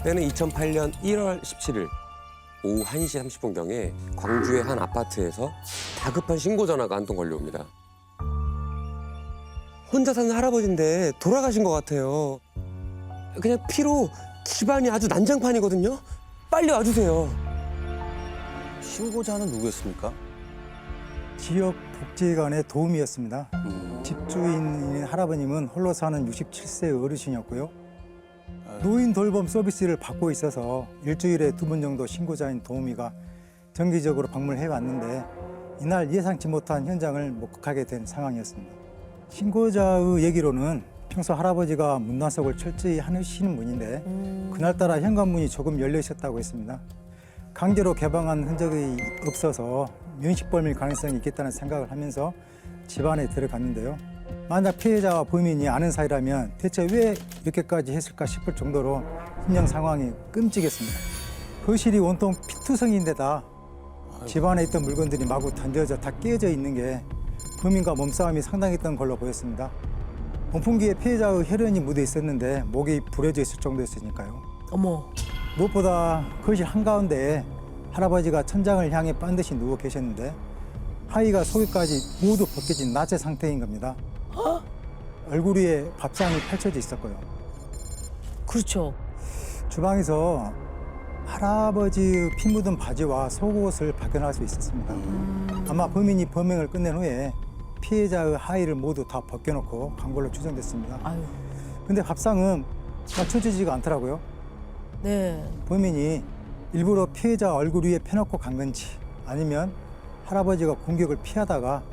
때는 2008년 1월 17일 오후 1시 30분경에 광주의 한 아파트에서 다급한 신고 전화가 한 통 걸려옵니다. 혼자 사는 할아버지인데 돌아가신 것 같아요. 그냥 피로 집안이 아주 난장판이거든요. 빨리 와주세요. 신고자는 누구였습니까? 지역 복지관의 도우미였습니다. 집주인인 할아버님은 홀로 사는 67세 어르신이었고요. 노인 돌봄 서비스를 받고 있어서 일주일에 2번 정도 신고자인 도우미가 정기적으로 방문을 해왔는데 이날 예상치 못한 현장을 목격하게 된 상황이었습니다. 신고자의 얘기로는 평소 할아버지가 문단속을 철저히 하시는 분인데 그날따라 현관문이 조금 열려 있었다고 했습니다. 강제로 개방한 흔적이 없어서 면식범일 가능성이 있겠다는 생각을 하면서 집 안에 들어갔는데요. 만약 피해자와 범인이 아는 사이라면 대체 왜 이렇게까지 했을까 싶을 정도로 현장 상황이 끔찍했습니다. 거실이 온통 피투성이인데다 집 안에 있던 물건들이 마구 던져져 다 깨져 있는 게 범인과 몸싸움이 상당했던 걸로 보였습니다. 원풍기에 피해자의 혈흔이 묻어 있었는데 목이 부러져 있을 정도였으니까요. 어머. 무엇보다 거실 한가운데에 할아버지가 천장을 향해 반드시 누워 계셨는데 하의가 속에까지 모두 벗겨진 나체 상태인 겁니다. 얼굴 위에 밥상이 펼쳐져 있었고요. 그렇죠. 주방에서 할아버지의 피 묻은 바지와 속옷을 발견할 수 있었습니다. 아마 범인이 범행을 끝낸 후에 피해자의 하의를 모두 다 벗겨놓고 간 걸로 추정됐습니다. 아유. 근데 밥상은 맞춰지지가 않더라고요. 네. 범인이 일부러 피해자 얼굴 위에 펴놓고 간 건지 아니면 할아버지가 공격을 피하다가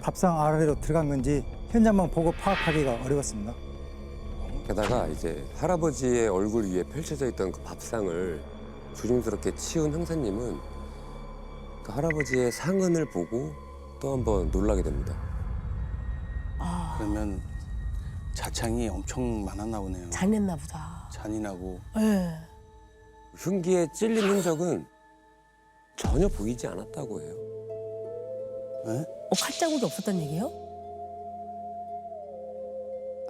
밥상 아래로 들어간 건지 현장만 보고 파악하기가 어려웠습니다. 게다가 이제 할아버지의 얼굴 위에 펼쳐져 있던 그 밥상을 조심스럽게 치운 형사님은 그 할아버지의 상흔을 보고 또 한 번 놀라게 됩니다. 그러면 자창이 엄청 많았나 보네요. 잔했나 보다. 잔인하고. 네. 흉기에 찔린 흔적은 전혀 보이지 않았다고 해요. 네? 칼자국이 없었단 얘기예요?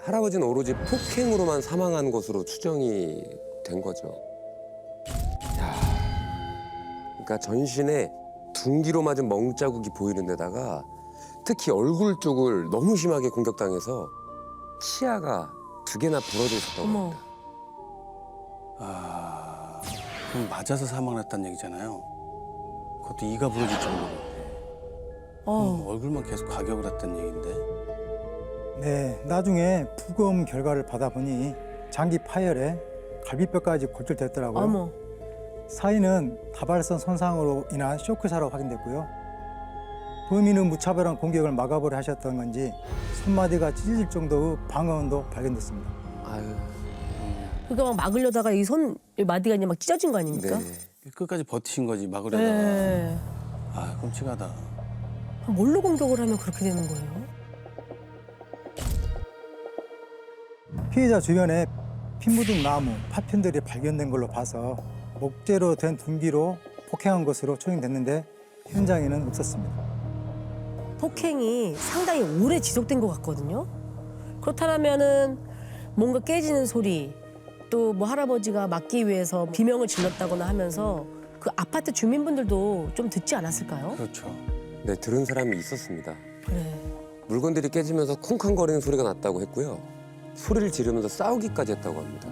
할아버지는 오로지 폭행으로만 사망한 것으로 추정이 된 거죠. 야, 그러니까 전신에 둔기로 맞은 멍자국이 보이는 데다가 특히 얼굴 쪽을 너무 심하게 공격당해서 치아가 2개나 부러져 있었다고 어머. 합니다. 아, 그럼 맞아서 사망했다는 얘기잖아요. 그것도 이가 부러질 정도로. 얼굴만 계속 가격을 했다는 얘기인데. 네, 나중에 부검 결과를 받아보니 장기 파열에 갈비뼈까지 골절됐더라고요. 어머. 사인은 다발성 손상으로 인한 쇼크사로 확인됐고요. 범인은 무차별한 공격을 막아보려 하셨던 건지 손마디가 찢어질 정도의 방어원도 발견됐습니다. 아유, 그러니까 막 막으려다가 이 손 마디가 그냥 막 찢어진 거 아닙니까? 네. 끝까지 버티신 거지, 막으려다가. 네. 아, 끔찍하다. 뭘로 공격을 하면 그렇게 되는 거예요? 피해자 주변에 피 묻은 나무, 파편들이 발견된 걸로 봐서 목재로 된 둔기로 폭행한 것으로 추정됐는데 현장에는 없었습니다. 폭행이 상당히 오래 지속된 것 같거든요. 그렇다면은 뭔가 깨지는 소리, 또 뭐 할아버지가 막기 위해서 비명을 질렀다거나 하면서 그 아파트 주민분들도 좀 듣지 않았을까요? 그렇죠. 네, 들은 사람이 있었습니다. 그래. 물건들이 깨지면서 쿵쾅거리는 소리가 났다고 했고요. 소리를 지르면서 싸우기까지 했다고 합니다.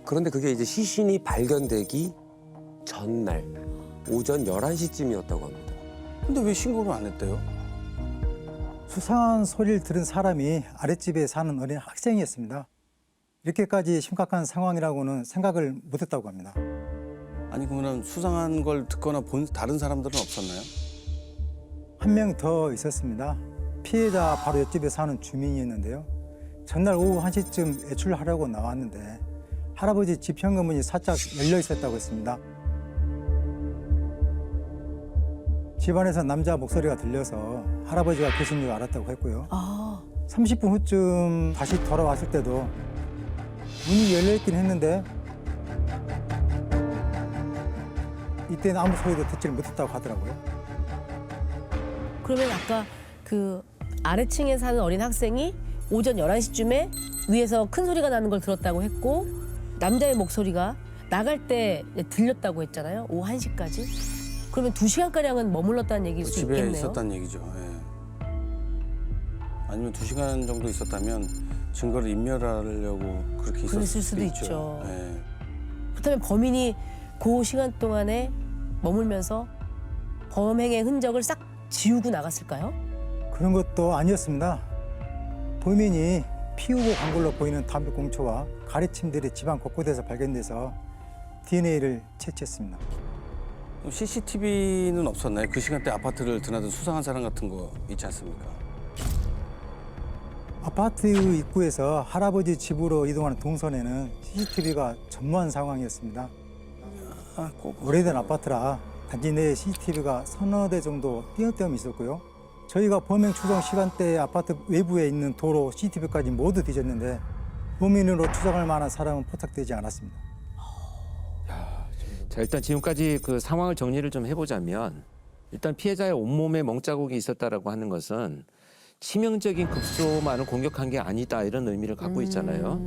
그런데 그게 이제 시신이 발견되기 전날 오전 11시쯤이었다고 합니다. 근데 왜 신고를 안 했대요? 수상한 소리를 들은 사람이 아랫집에 사는 어린 학생이었습니다. 이렇게까지 심각한 상황이라고는 생각을 못했다고 합니다. 아니, 그러면 수상한 걸 듣거나 본 다른 사람들은 없었나요? 한 명 더 있었습니다. 피해자 바로 옆집에 사는 주민이었는데요. 전날 오후 1시쯤 외출하려고 나왔는데 할아버지 집 현관문이 살짝 열려 있었다고 했습니다. 집안에서 남자 목소리가 들려서 할아버지가 계신 줄 알았다고 했고요. 30분 후쯤 다시 돌아왔을 때도 문이 열려있긴 했는데 이때는 아무 소리도 듣지를 못했다고 하더라고요. 그러면 아까 그 아래층에 사는 어린 학생이 오전 11시쯤에 위에서 큰 소리가 나는 걸 들었다고 했고 남자의 목소리가 나갈 때 들렸다고 했잖아요. 오후 1시까지. 그러면 2시간가량은 머물렀다는 얘기일 수 집에 있겠네요. 있었다는 얘기죠. 예. 아니면 2시간 정도 있었다면 증거를 인멸하려고 그렇게 있었을 그랬을 수도 있죠. 예. 그렇다면 범인이 그 시간 동안에 머물면서 범행의 흔적을 싹 지우고 나갔을까요? 그런 것도 아니었습니다. 범인이 피우고 간 걸로 보이는 담배꽁초와 가래침들이 집안 곳곳에서 발견돼서 DNA를 채취했습니다. CCTV는 없었나요? 그 시간대 아파트를 드나든 수상한 사람 같은 거 있지 않습니까? 아파트 입구에서 할아버지 집으로 이동하는 동선에는 CCTV가 전무한 상황이었습니다. 오래된 아파트라 단지 내에 CCTV가 서너 대 정도 띄엄띄엄 있었고요. 저희가 범행 추정 시간대에 아파트 외부에 있는 도로 CCTV까지 모두 뒤졌는데 범인으로 추정할 만한 사람은 포착되지 않았습니다. 자, 일단 지금까지 그 상황을 정리를 좀 해보자면 일단 피해자의 온몸에 멍자국이 있었다라고 하는 것은 치명적인 급소만을 공격한 게 아니다 이런 의미를 갖고 있잖아요.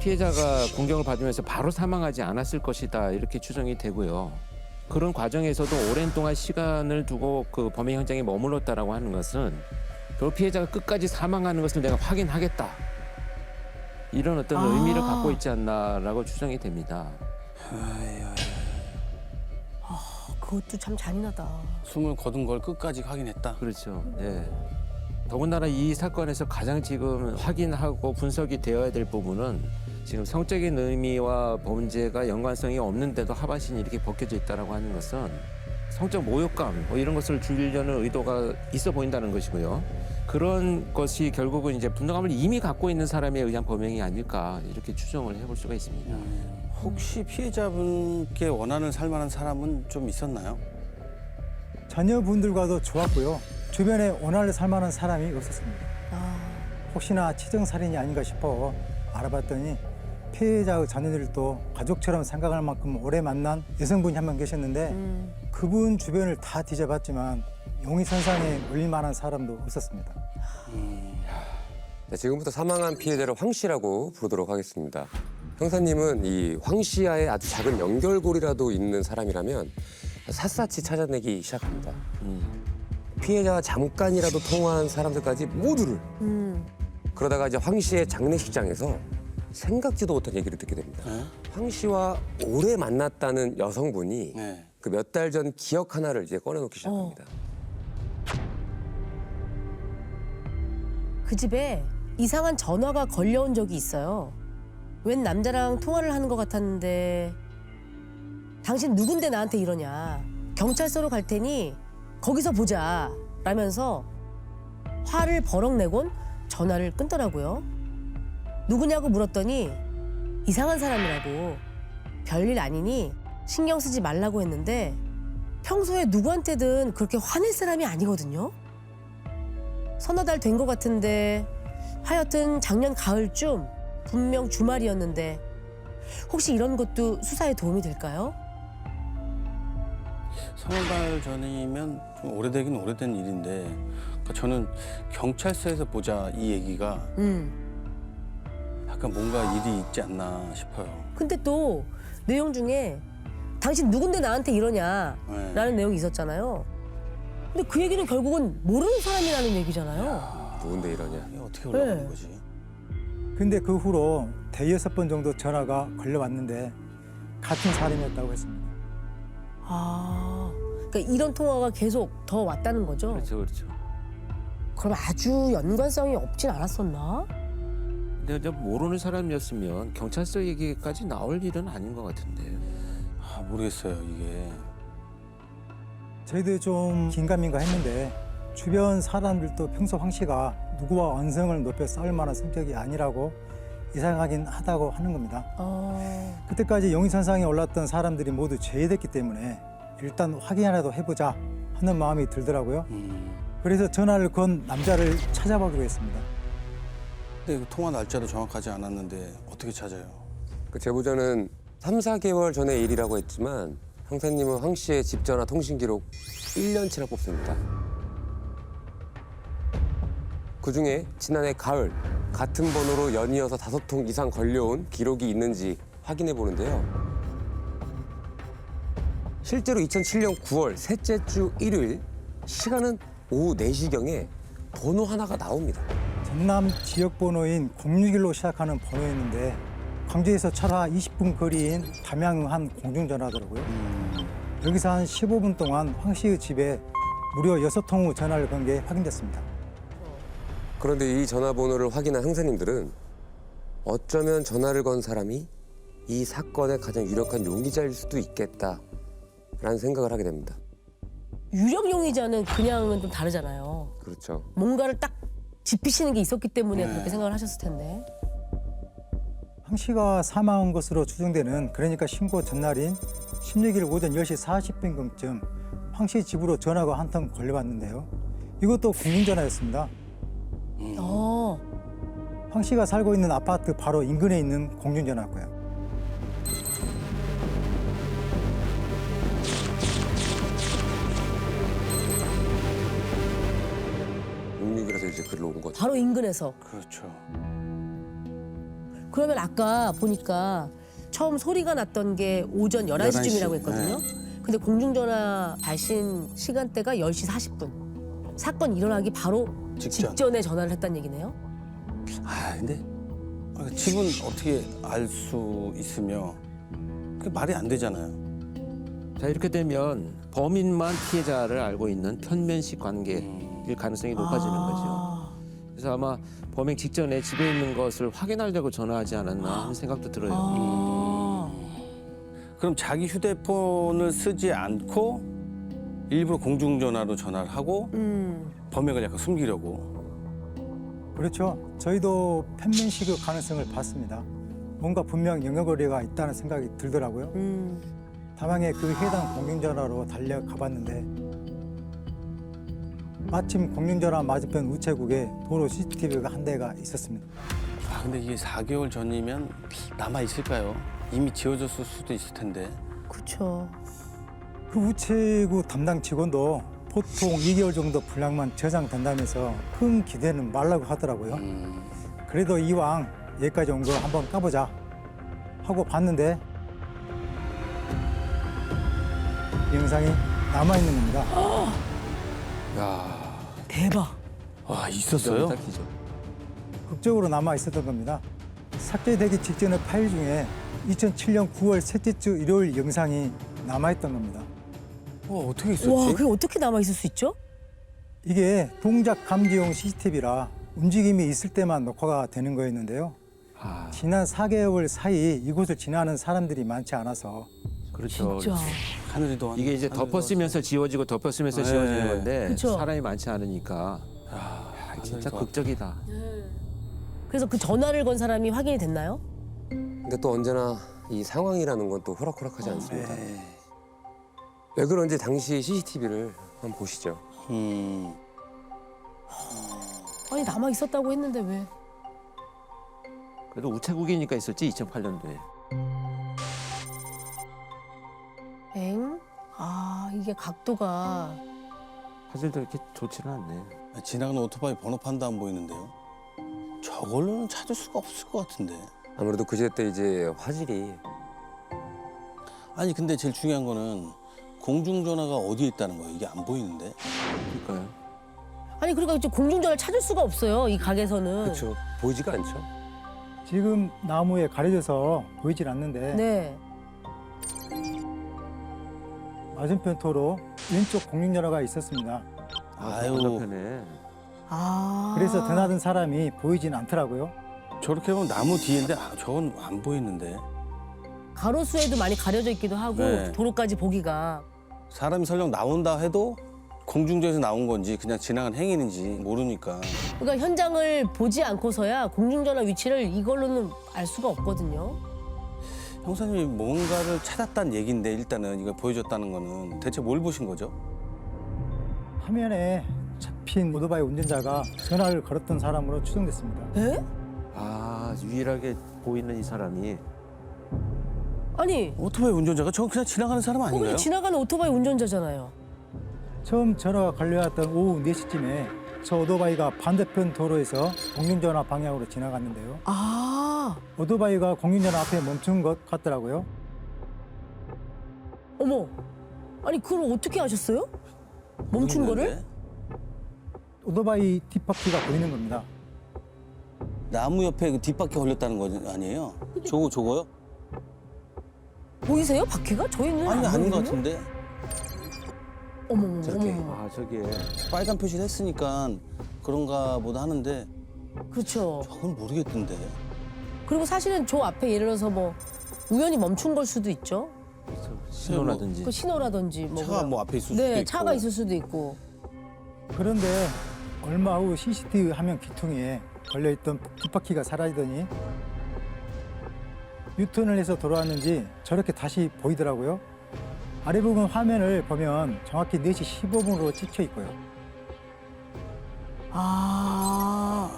피해자가 공격을 받으면서 바로 사망하지 않았을 것이다 이렇게 추정이 되고요. 그런 과정에서도 오랜 동안 시간을 두고 그 범행 현장에 머물렀다라고 하는 것은 그 피해자가 끝까지 사망하는 것을 내가 확인하겠다 이런 어떤 의미를 갖고 있지 않나라고 추정이 됩니다. 그것도 참 잔인하다. 숨을 거둔 걸 끝까지 확인했다. 그렇죠. 예. 더군다나 이 사건에서 가장 지금 확인하고 분석이 되어야 될 부분은 지금 성적인 의미와 범죄가 연관성이 없는데도 하반신이 이렇게 벗겨져 있다라고 하는 것은 성적 모욕감 뭐 이런 것을 주려는 의도가 있어 보인다는 것이고요. 그런 것이 결국은 이제 분노감을 이미 갖고 있는 사람에 의한 범행이 아닐까 이렇게 추정을 해볼 수가 있습니다. 혹시 피해자분께 원한을 살 만한 사람은 좀 있었나요? 자녀분들과도 좋았고요. 주변에 원한을 살 만한 사람이 없었습니다. 아, 혹시나 치정살인이 아닌가 싶어 알아봤더니 피해자의 자녀들도 가족처럼 생각할 만큼 오래 만난 여성분이 한 명 계셨는데 그분 주변을 다 뒤져봤지만 용의선상에 올릴 만한 사람도 없었습니다. 자, 지금부터 사망한 피해자를 황 씨라고 부르도록 하겠습니다. 형사님은 이 황 씨와의 아주 작은 연결고리라도 있는 사람이라면 샅샅이 찾아내기 시작합니다. 피해자와 잠깐이라도 통화한 사람들까지 모두를. 그러다가 이제 황 씨의 장례식장에서 생각지도 못한 얘기를 듣게 됩니다. 네? 황 씨와 오래 만났다는 여성분이 네. 그 몇 달 전 기억 하나를 이제 꺼내놓기 시작합니다. 그 집에 이상한 전화가 걸려온 적이 있어요. 웬 남자랑 통화를 하는 것 같았는데 당신 누군데 나한테 이러냐. 경찰서로 갈 테니 거기서 보자 라면서 화를 버럭 내곤 전화를 끊더라고요. 누구냐고 물었더니 이상한 사람이라고 별일 아니니 신경 쓰지 말라고 했는데 평소에 누구한테든 그렇게 화낼 사람이 아니거든요. 서너 달 된 것 같은데 하여튼 작년 가을쯤 분명 주말이었는데 혹시 이런 것도 수사에 도움이 될까요? 서너 달 전이면 좀 오래되긴 오래된 일인데 그러니까 저는 경찰서에서 보자 이 얘기가 약간 뭔가 일이 있지 않나 싶어요. 근데 또 내용 중에 당신 누군데 나한테 이러냐라는 네. 내용이 있었잖아요. 근데 그 얘기는 결국은 모르는 사람이라는 얘기잖아요. 누군데 이러냐. 이게 어떻게 올라가는 네. 거지? 근데 그 후로 대여섯 번 정도 전화가 걸려왔는데 같은 사람이었다고 했습니다. 아, 그러니까 이런 통화가 계속 더 왔다는 거죠? 그렇죠, 그렇죠. 그럼 아주 연관성이 없진 않았었나? 근데 이제 모르는 사람이었으면 경찰서 얘기까지 나올 일은 아닌 것 같은데. 아, 모르겠어요 이게. 저희도 좀 긴가민가 했는데 주변 사람들도 평소 황 씨가 누구와 언성을 높여 싸울 만한 성격이 아니라고 이상하긴 하다고 하는 겁니다. 그때까지 용의선상에 올랐던 사람들이 모두 제외됐기 때문에 일단 확인이라도 해보자 하는 마음이 들더라고요. 그래서 전화를 건 남자를 찾아보기로 했습니다. 근데 그 통화 날짜도 정확하지 않았는데 어떻게 찾아요? 그 제보자는 3, 4개월 전의 일이라고 했지만 형사님은 황 씨의 집 전화 통신 기록 1년치나 뽑습니다. 그중에 지난해 가을 같은 번호로 연이어서 5통 이상 걸려온 기록이 있는지 확인해 보는데요. 실제로 2007년 9월 셋째 주 일요일 시간은 오후 4시경에 번호 하나가 나옵니다. 전남 지역 번호인 061로 시작하는 번호였는데 광주에서 차로 20분 거리인 담양의 한 공중전화더라고요. 여기서 한 15분 동안 황 씨의 집에 무려 6통의 전화를 건 게 확인됐습니다. 그런데 이 전화번호를 확인한 형사님들은 어쩌면 전화를 건 사람이 이 사건의 가장 유력한 용의자일 수도 있겠다라는 생각을 하게 됩니다. 유력 용의자는 그냥은 좀 다르잖아요. 그렇죠. 뭔가를 딱 짚으시는 게 있었기 때문에 그렇게 생각을 하셨을 텐데. 황 씨가 사망한 것으로 추정되는 그러니까 신고 전날인 16일 오전 10시 40분경쯤 황 씨 집으로 전화가 한 통 걸려왔는데요. 이것도 공중전화였습니다. 어. 황 씨가 살고 있는 아파트 바로 인근에 있는 공중전화고요. 용육이라서 이제 글로 온 거죠. 바로 인근에서. 그렇죠. 그러면 아까 보니까 처음 소리가 났던 게 오전 11시쯤이라고 했거든요. 근데 공중전화 발신 시간대가 10시 40분. 사건 일어나기 바로 직전. 직전에 전화를 했다는 얘기네요. 아 근데 집은 어떻게 알 수 있으며 그게 말이 안 되잖아요. 자, 이렇게 되면 범인만 피해자를 알고 있는 편면식 관계일 가능성이 높아지는 거죠. 그래서 아마 범행 직전에 집에 있는 것을 확인하려고 전화하지 않았나 하는 생각도 들어요. 그럼 자기 휴대폰을 쓰지 않고 일부러 공중전화로 전화를 하고 범행을 약간 숨기려고. 그렇죠. 저희도 편면식의 가능성을 봤습니다. 뭔가 분명 연결고리가 있다는 생각이 들더라고요. 다방에 그 해당 공중전화로 달려가 봤는데 마침 공중전화 맞은편 우체국에 도로 CCTV가 한 대가 있었습니다. 아 근데 이게 4개월 전이면 남아 있을까요? 이미 지워졌을 수도 있을 텐데. 그렇죠. 그 우체국 담당 직원도 보통 2개월 정도 분량만 저장된다면서 큰 기대는 말라고 하더라고요. 그래도 이왕 여기까지 온 거 한번 까보자 하고 봤는데 이 영상이 남아있는 겁니다. 야, 대박. 와 있었어요? 딱 기죠. 극적으로 남아있었던 겁니다. 삭제되기 직전의 파일 중에 2007년 9월 셋째 주 일요일 영상이 남아있던 겁니다. 어떻게 있었지? 와, 그게 어떻게 남아있을 수 있죠? 이게 동작 감지용 CCTV라 움직임이 있을 때만 녹화가 되는 거였는데요. 아, 지난 4개월 사이 이곳을 지나는 사람들이 많지 않아서 그렇죠. 진짜. 하늘이도 이게 이제 덮었으면서 지워지고 덮었으면서 지워지는 네. 건데 그쵸. 사람이 많지 않으니까 진짜 극적이다. 그래서 그 전화를 건 사람이 확인이 됐나요? 근데 또 언제나 이 상황이라는 건 또 호락호락하지 않습니다. 네. 왜 그런지 당시 CCTV를 한번 보시죠. 아니 남아 있었다고 했는데 왜? 그래도 우체국이니까 있었지 2008년도에. 엥? 아 이게 각도가 사실도 이렇게 좋지는 않네. 지나가는 오토바이 번호판도 안 보이는데요. 저걸로는 찾을 수가 없을 것 같은데. 아무래도 그 시대 때 이제 화질이 아니 근데 제일 중요한 거는 공중전화가 어디에 있다는 거예요. 이게 안 보이는데. 그러니까요. 아니 그러니까 이제 공중전화를 찾을 수가 없어요 이 가게에서는. 그렇죠. 보이지가 않죠. 지금 나무에 가려져서 보이질 않는데 네. 맞은편 도로 왼쪽 공중전화가 있었습니다. 아유 건너편에. 아. 그래서 드나든 사람이 보이진 않더라고요. 저렇게 보면 나무 뒤인데 저건 안 보이는데. 가로수에도 많이 가려져 있기도 하고 네. 도로까지 보기가. 사람이 설령 나온다 해도 공중전에서 나온 건지 그냥 지나간 행인인지 모르니까. 그러니까 현장을 보지 않고서야 공중전화 위치를 이걸로는 알 수가 없거든요. 형사님이 뭔가를 찾았다는 얘기인데 일단은 이걸 보여줬다는 거는 대체 뭘 보신 거죠? 화면에 잡힌 오토바이 운전자가 전화를 걸었던 사람으로 추정됐습니다. 에? 아, 유일하게 보이는 이 사람이 아니 오토바이 운전자가 저건 그냥 지나가는 사람 아닌가요? 거기 지나가는 오토바이 운전자잖아요. 처음 전화가 걸려왔던 오후 4시쯤에 저 오토바이가 반대편 도로에서 공중전화 방향으로 지나갔는데요. 아, 오토바이가 공중전화 앞에 멈춘 것 같더라고요. 어머, 아니 그걸 어떻게 아셨어요? 멈춘 거를? 오토바이 뒷바퀴가 보이는 겁니다. 나무 옆에 그 뒷바퀴 걸렸다는 거 아니에요? 저거요? 보이세요? 바퀴가? 저희는 아니 안 아닌 것 보이거든요? 같은데. 어머머머. 저렇게. 어머머머. 아 저게 빨간 표시를 했으니까 그런가 보다 하는데 그렇죠. 저건 모르겠던데. 그리고 사실은 저 앞에 예를 들어서 뭐 우연히 멈춘 걸 수도 있죠. 신호라든지. 그 신호라든지 뭐 차가 그냥. 뭐 앞에 있을 수도 네, 있고. 차가 있을 수도 있고. 그런데 얼마 후 CCTV 화면 귀퉁이에 걸려있던 뒷바퀴가 사라지더니 유턴을 해서 돌아왔는지 저렇게 다시 보이더라고요. 아래 부분 화면을 보면 정확히 4시 15분으로 찍혀 있고요. 아.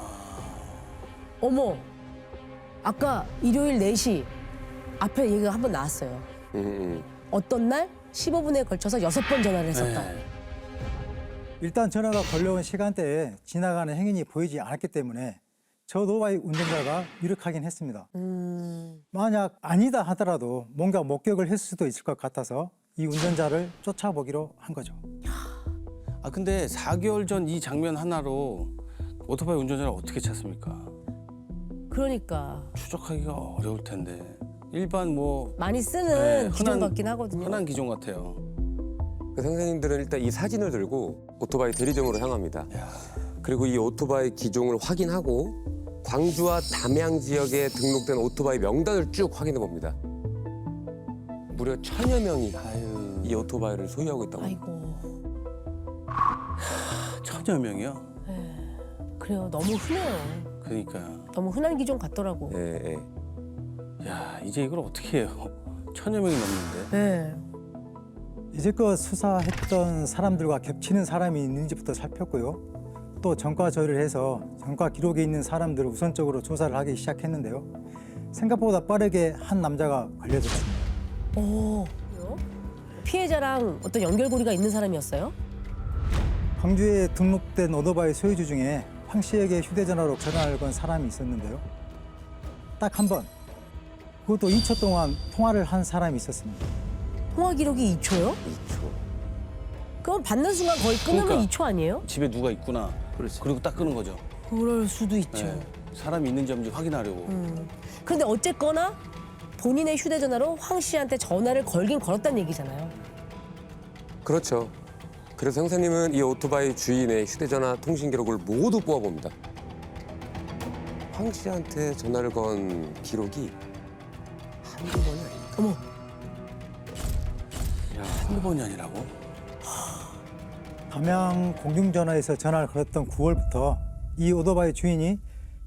어머. 아까 일요일 4시 앞에 얘기가 한 번 나왔어요. 음. 어떤 날 15분에 걸쳐서 6번 전화를 했었다. 네. 일단 전화가 걸려온 시간대에 지나가는 행인이 보이지 않았기 때문에 저 오토바이 운전자가 유력하긴 했습니다. 만약 아니다 하더라도 뭔가 목격을 했을 수도 있을 것 같아서 이 운전자를 쫓아보기로 한 거죠. 아 근데 4개월 전 이 장면 하나로 오토바이 운전자를 어떻게 찾습니까? 그러니까 추적하기가 어려울 텐데. 일반 뭐 많이 쓰는 네, 기종 같긴 하거든요. 흔한 기종 같아요. 그 선생님들은 일단 이 사진을 들고 오토바이 대리점으로 향합니다. 그리고 이 오토바이 기종을 확인하고 광주와 담양 지역에 등록된 오토바이 명단을 쭉 확인해 봅니다. 무려 1000여 명이 이 오토바이를 소유하고 있다고 합니다. 아이고. 1000여 명이요? 그래요. 너무 흔해요. 그러니까요. 너무 흔한 기종 같더라고. 예, 예. 야 이제 이걸 어떻게 해요? 1000여 명이 넘는데. 네. 이제껏 수사했던 사람들과 겹치는 사람이 있는지부터 살폈고요. 또 전과 조회를 해서 전과 기록에 있는 사람들을 우선적으로 조사를 하기 시작했는데요. 생각보다 빠르게 한 남자가 걸려졌습니다. 오. 피해자랑 어떤 연결고리가 있는 사람이었어요? 광주에 등록된 오토바이 소유주 중에 황 씨에게 휴대전화로 전화를 건 사람이 있었는데요. 딱 한 번. 그것도 2초 동안 통화를 한 사람이 있었습니다. 통화 기록이 2초요? 2초. 그럼 받는 순간 거의 끊으면 그러니까. 2초 아니에요? 집에 누가 있구나. 그렇지. 그리고 딱 끄는 거죠. 그럴 수도 있죠. 네. 사람이 있는지 없는지 확인하려고. 그런데 어쨌거나 본인의 휴대전화로 황 씨한테 전화를 걸긴 걸었다는 얘기잖아요. 그렇죠. 그래서 형사님은 이 오토바이 주인의 휴대전화 통신 기록을 모두 뽑아봅니다. 황 씨한테 전화를 건 기록이 한두 번이 아닙니다. 어머. 한두 번이 아니라고? 담양 공중전화에서 전화를 걸었던 9월부터 이 오토바이 주인이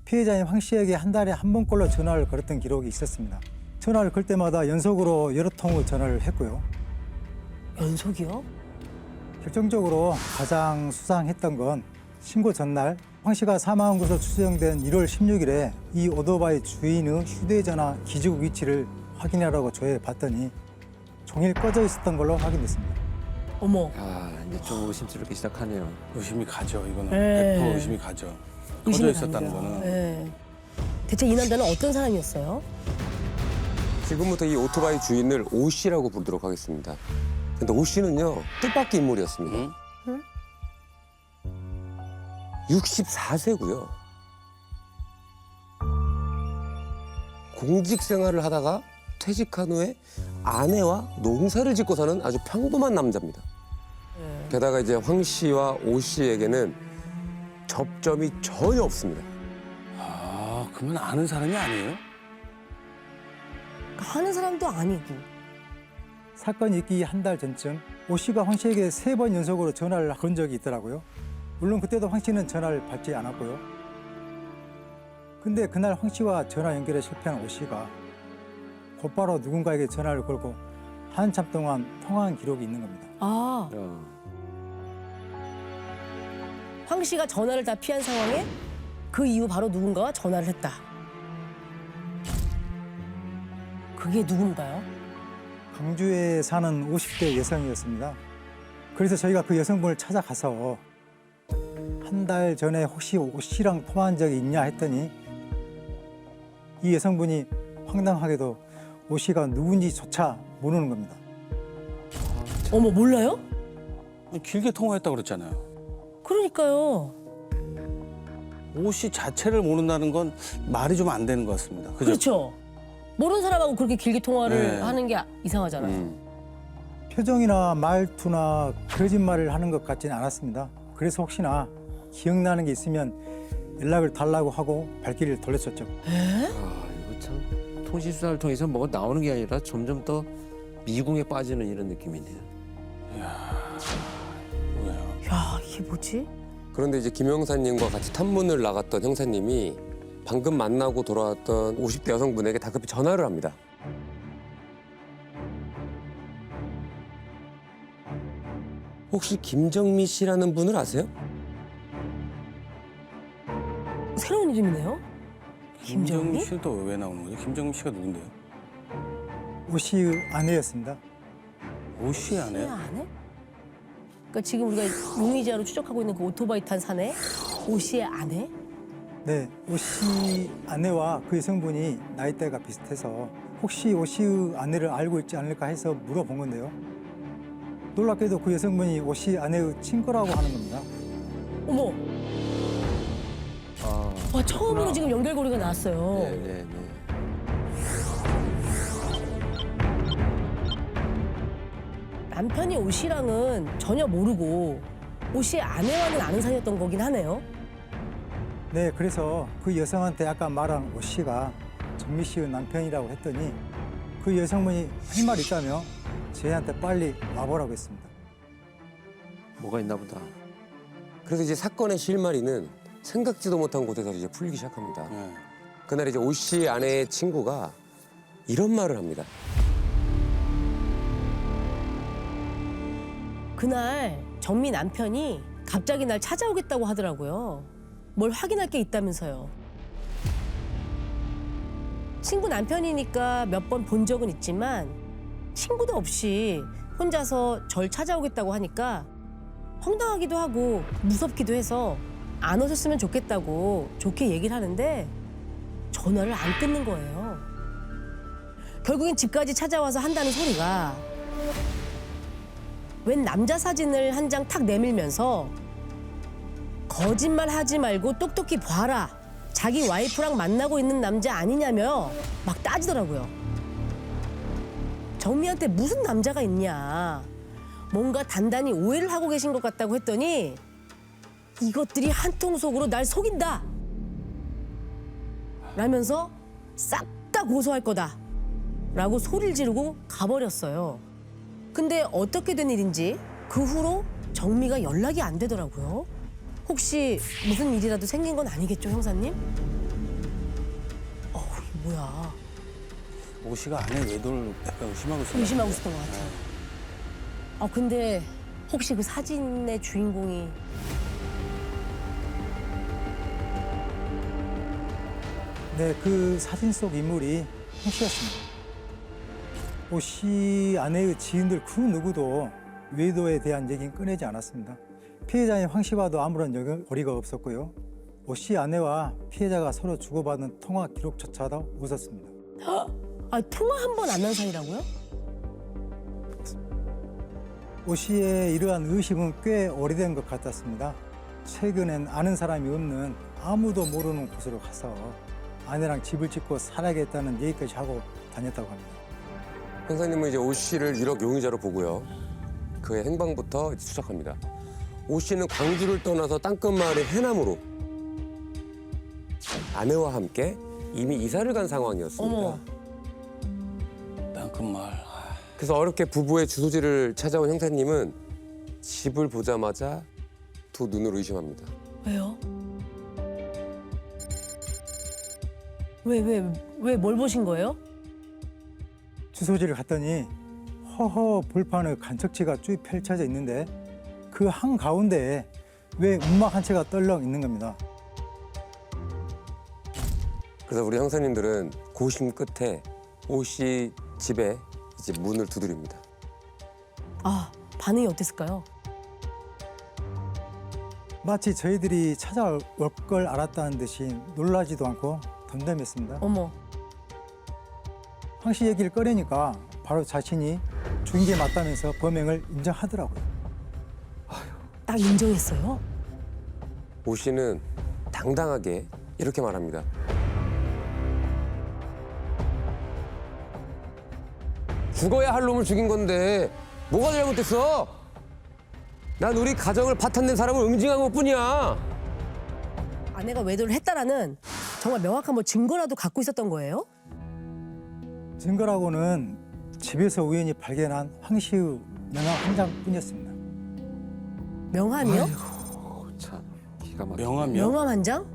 피해자인 황 씨에게 한 달에 한 번꼴로 전화를 걸었던 기록이 있었습니다. 전화를 걸 때마다 연속으로 여러 통의 전화를 했고요. 연속이요? 결정적으로 가장 수상했던 건 신고 전날 황 씨가 사망한 것으로 추정된 1월 16일에 이 오토바이 주인의 휴대전화 기지국 위치를 확인하라고 조회해 봤더니 종일 꺼져 있었던 걸로 확인됐습니다. 어머. 아 이제 좀 의심스럽기 시작하네요. 의심이 가죠. 이거는 네. 100% 의심이 가죠. 꺼져 의심이 있었다는 갑니다. 거는. 네. 대체 이 남자는 어떤 사람이었어요? 지금부터 이 오토바이 주인을 오 씨라고 부르도록 하겠습니다. 근데 오 씨는요 뜻밖의 인물이었습니다. 응? 64세고요. 공직 생활을 하다가 퇴직한 후에 아내와 농사를 짓고 사는 아주 평범한 남자입니다. 게다가 이제 황 씨와 오 씨에게는 접점이 전혀 없습니다. 아 그러면 아는 사람이 아니에요? 하는 사람도 아니고. 사건이 있기 한 달 전쯤 오 씨가 황 씨에게 3번 연속으로 전화를 건 적이 있더라고요. 물론 그때도 황 씨는 전화를 받지 않았고요. 근데 그날 황 씨와 전화 연결에 실패한 오 씨가 곧바로 누군가에게 전화를 걸고 한참 동안 통화한 기록이 있는 겁니다. 아, 황 씨가 전화를 다 피한 상황에 그 이후 바로 누군가와 전화를 했다. 그게 누군가요? 광주에 사는 50대 여성이었습니다. 그래서 저희가 그 여성분을 찾아가서 한 달 전에 혹시 오 씨랑 통화한 적이 있냐 했더니 이 여성분이 황당하게도 오 씨가 누군지조차 모르는 겁니다. 어머, 몰라요? 길게 통화했다고 그랬잖아요. 그러니까요. 오 씨 자체를 모른다는 건 말이 좀 안 되는 것 같습니다. 그죠? 그렇죠. 모르는 사람하고 그렇게 길게 통화를 네. 하는 게 이상하잖아요. 표정이나 말투나 거짓말을 하는 것 같지는 않았습니다. 그래서 혹시나 기억나는 게 있으면 연락을 달라고 하고 발길을 돌렸었죠. 아, 이거 참 통신 수사를 통해서 뭐가 나오는 게 아니라 점점 더 미궁에 빠지는 이런 느낌이네요. 뭐야. 야, 이게 뭐지? 그런데 이제 김 형사님과 같이 탐문을 나갔던 형사님이 방금 만나고 돌아왔던 50대 여성분에게 다급히 전화를 합니다. 혹시 김정미 씨라는 분을 아세요? 새로운 이름이네요. 김정미 김정미? 씨도 왜 나오는 거죠? 김정미 씨가 누군데요? 오 씨의 아내였습니다. 오 씨 아내? 아내? 그러니까 지금 우리가 용의자로 추적하고 있는 그 오토바이 탄 사내 오 씨의 아내? 네, 오 씨 아내와 그 여성분이 나이대가 비슷해서 혹시 오 씨의 아내를 알고 있지 않을까 해서 물어본 건데요. 놀랍게도 그 여성분이 오 씨 아내의 친구라고 하는 겁니다. 어머, 아, 와 처음으로 지금 연결고리가 나왔어요. 네네네. 남편이 오 씨랑은 전혀 모르고 오 씨의 아내와는 아는 사이였던 거긴 하네요. 네, 그래서 그 여성한테 아까 말한 오 씨가 정미 씨의 남편이라고 했더니 그 여성분이 할 말 있다며 저희한테 빨리 와보라고 했습니다. 뭐가 있나 보다. 그래서 이제 사건의 실마리는 생각지도 못한 곳에서 이제 풀리기 시작합니다. 네. 그날 이제 오 씨 아내의 친구가 이런 말을 합니다. 그날 정미 남편이 갑자기 날 찾아오겠다고 하더라고요. 뭘 확인할 게 있다면서요. 친구 남편이니까 몇 번 본 적은 있지만 친구도 없이 혼자서 절 찾아오겠다고 하니까 황당하기도 하고 무섭기도 해서 안 오셨으면 좋겠다고 좋게 얘기를 하는데 전화를 안 끊는 거예요. 결국엔 집까지 찾아와서 한다는 소리가 웬 남자 사진을 한 장 탁 내밀면서 거짓말 하지 말고 똑똑히 봐라. 자기 와이프랑 만나고 있는 남자 아니냐며 막 따지더라고요. 정미한테 무슨 남자가 있냐. 뭔가 단단히 오해를 하고 계신 것 같다고 했더니 이것들이 한 통 속으로 날 속인다. 라면서 싹 다 고소할 거다. 라고 소리를 지르고 가버렸어요. 근데 어떻게 된 일인지 그 후로 정미가 연락이 안 되더라고요. 혹시 무슨 일이라도 생긴 건 아니겠죠, 형사님? 이게 뭐야. 오 씨가 아내 외도를 약간 의심하고 있어요. 의심하고 있었던 것 같아요. 근데 혹시 그 사진의 주인공이 네, 그 사진 속 인물이 홍 씨였습니다. 오 씨 아내의 지인들 그 누구도 외도에 대한 얘기는 꺼내지 않았습니다. 피해자인 황 씨와도 아무런 연결고리가 없었고요. 오 씨 아내와 피해자가 서로 주고받은 통화 기록조차도 없었습니다. 통화 한 번 안 한 사이라고요? 오 씨의 이러한 의심은 꽤 오래된 것 같았습니다. 최근엔 아는 사람이 없는 아무도 모르는 곳으로 가서 아내랑 집을 짓고 살아야겠다는 얘기까지 하고 다녔다고 합니다. 형사님은 이제 오 씨를 1억 용의자로 보고요. 그의 행방부터 이제 추적합니다. 오 씨는 광주를 떠나서 땅끝마을의 해남으로 아내와 함께 이미 이사를 간 상황이었습니다. 어머. 땅끝마을. 그래서 어렵게 부부의 주소지를 찾아온 형사님은 집을 보자마자 두 눈으로 의심합니다. 왜요? 왜 뭘 보신 거예요? 주소지를 갔더니 허허 벌판의 간척지가 쭉 펼쳐져 있는데 그 한가운데에 왜 움막 한 채가 떨렁 있는 겁니다. 그래서 우리 형사님들은 고심 끝에 오 씨 집에 이제 문을 두드립니다. 반응이 어땠을까요? 마치 저희들이 찾아올 걸 알았다는 듯이 놀라지도 않고 덤덤했습니다. 어머. 황 씨 얘기를 꺼내니까 바로 자신이 죽인 게 맞다면서 범행을 인정하더라고요. 딱 인정했어요? 오 씨는 당당하게 이렇게 말합니다. 죽어야 할 놈을 죽인 건데 뭐가 잘못됐어? 난 우리 가정을 파탄낸 사람을 응징한 것뿐이야. 아내가 외도를 했다라는 정말 명확한 뭐 증거라도 갖고 있었던 거예요? 증거라고는 집에서 우연히 발견한 황씨의 명함 한 장뿐이었습니다. 명함이요? 참 기가 막혀. 명함이요? 명함 한 장?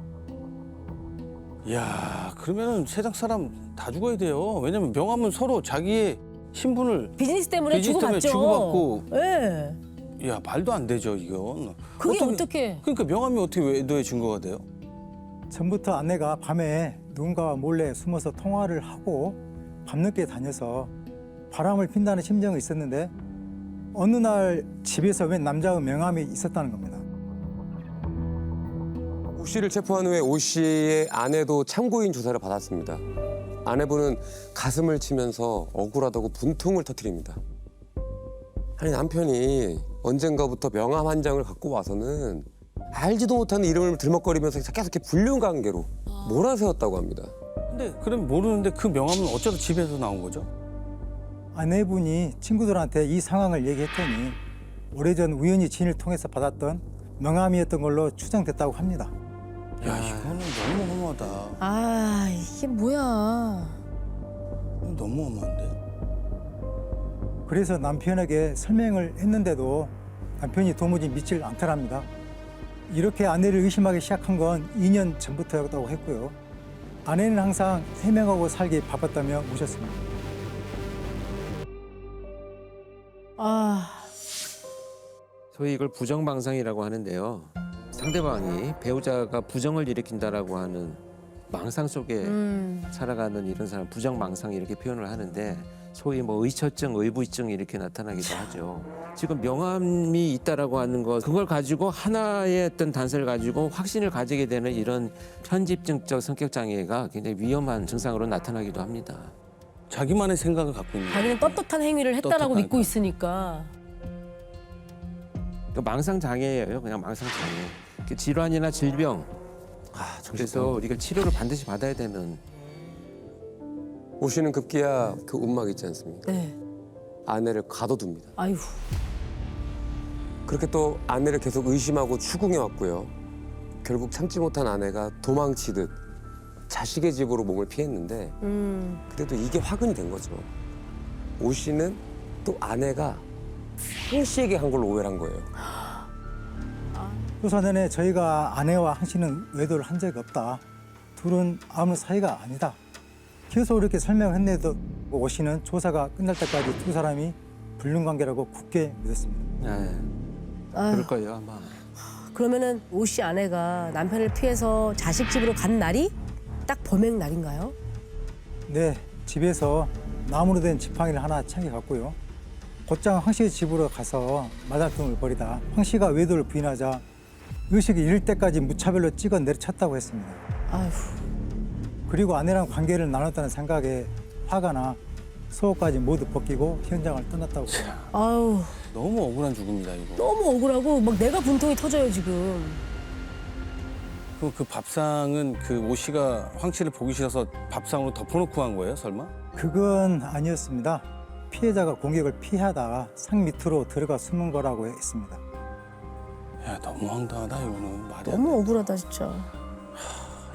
야, 그러면은 세상 사람 다 죽어야 돼요. 왜냐면 명함은 서로 자기의 신분을 비즈니스 때문에 비즈니스 때문에 주고받죠. 주고받고. 예. 야, 말도 안 되죠, 이건. 그게 어떻게? 그러니까 명함이 어떻게 외도의 증거가 돼요? 전부터 아내가 밤에 누군가와 몰래 숨어서 통화를 하고 밤늦게 다녀서 바람을 핀다는 심정이 있었는데 어느 날 집에서 웬 남자의 명함이 있었다는 겁니다. 오 씨를 체포한 후에 오 씨의 아내도 참고인 조사를 받았습니다. 아내분은 가슴을 치면서 억울하다고 분통을 터뜨립니다. 아니 남편이 언젠가부터 명함 한 장을 갖고 와서는 알지도 못하는 이름을 들먹거리면서 계속 이렇게 불륜관계로 몰아세웠다고 합니다. 근데 그럼 모르는데 그 명함은 어쩌다 집에서 나온 거죠? 아내분이 친구들한테 이 상황을 얘기했더니 오래전 우연히 지인을 통해서 받았던 명함이었던 걸로 추정됐다고 합니다. 야, 이거는 너무 험하다. 아, 이게 뭐야. 너무 험한데? 그래서 남편에게 설명을 했는데도 남편이 도무지 믿질 않더랍니다. 이렇게 아내를 의심하기 시작한 건 2년 전부터였다고 했고요. 아내는 항상 해명하고 살기 바빴다며 우셨습니다. 아, 소위 이걸 부정망상이라고 하는데요. 상대방이 배우자가 부정을 일으킨다라고 하는 망상 속에 살아가는 이런 사람 부정망상 이렇게 표현을 하는데 소위 뭐 의처증, 의부증 이렇게 나타나기도 하죠. 지금 명함이 있다라고 하는 것 그걸 가지고 하나의 어떤 단서를 가지고 확신을 가지게 되는 이런 편집증적 성격 장애가 굉장히 위험한 증상으로 나타나기도 합니다. 자기만의 생각을 갖고 있는 자기는 거예요. 떳떳한 행위를 했다라고 떳떳하니까. 믿고 있으니까. 그 망상 장애예요, 그냥 망상 장애. 그 질환이나 질병. 그래서 우리가 치료를 반드시 받아야 되는. 오 씨는 급기야 그 움막 있지 않습니까? 네. 아내를 가둬둡니다. 아유, 그렇게 또 아내를 계속 의심하고 추궁해 왔고요. 결국 참지 못한 아내가 도망치듯 자식의 집으로 몸을 피했는데 그래도 이게 화근이 된 거죠. 오 씨는 또 아내가 황 씨에게 한 걸로 오해를 한 거예요. 수사 내내 저희가 아내와 황 씨는 외도를 한 적이 없다. 둘은 아무 사이가 아니다. 계속 이렇게 설명을 했는데도 오 씨는 조사가 끝날 때까지 두 사람이 불륜관계라고 굳게 믿었습니다. 네, 아유. 그럴 거예요 아마. 그러면은 오 씨 아내가 남편을 피해서 자식 집으로 간 날이 딱 범행 날인가요? 네, 집에서 나무로 된 지팡이를 하나 챙겨갔고요. 곧장 황 씨의 집으로 가서 말다툼을 벌이다 황 씨가 외도를 부인하자 의식이 잃을 때까지 무차별로 찍어 내리쳤다고 했습니다. 아휴, 그리고 아내랑 관계를 나눴다는 생각에 화가 나 속옷까지 모두 벗기고 현장을 떠났다고 합니다. 아유, 너무 억울한 죽음이다 이거. 너무 억울하고 막 내가 분통이 터져요 지금. 그 밥상은 그 오 씨가 황 씨를 보기 싫어서 밥상으로 덮어놓고 한 거예요, 설마? 그건 아니었습니다. 피해자가 공격을 피하다가 상 밑으로 들어가 숨은 거라고 했습니다. 야, 너무 황당하다 이거는 말이 안 돼. 너무 억울하다 진짜.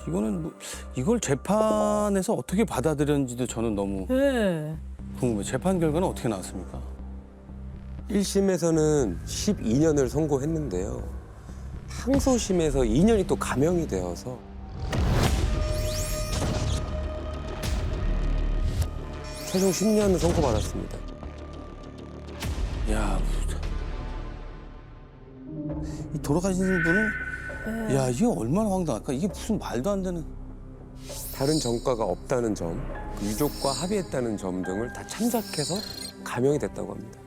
이거는 뭐, 이걸 재판에서 어떻게 받아들였는지도 저는 너무 네. 궁금해요. 재판 결과는 어떻게 나왔습니까? 1심에서는 12년을 선고했는데요. 항소심에서 2년이 또 감형이 되어서 최종 10년을 선고받았습니다. 야, 이 돌아가신 분은 야, 이게 얼마나 황당할까? 이게 무슨 말도 안 되는. 다른 전과가 없다는 점, 그 유족과 합의했다는 점 등을 다 참작해서 감형이 됐다고 합니다.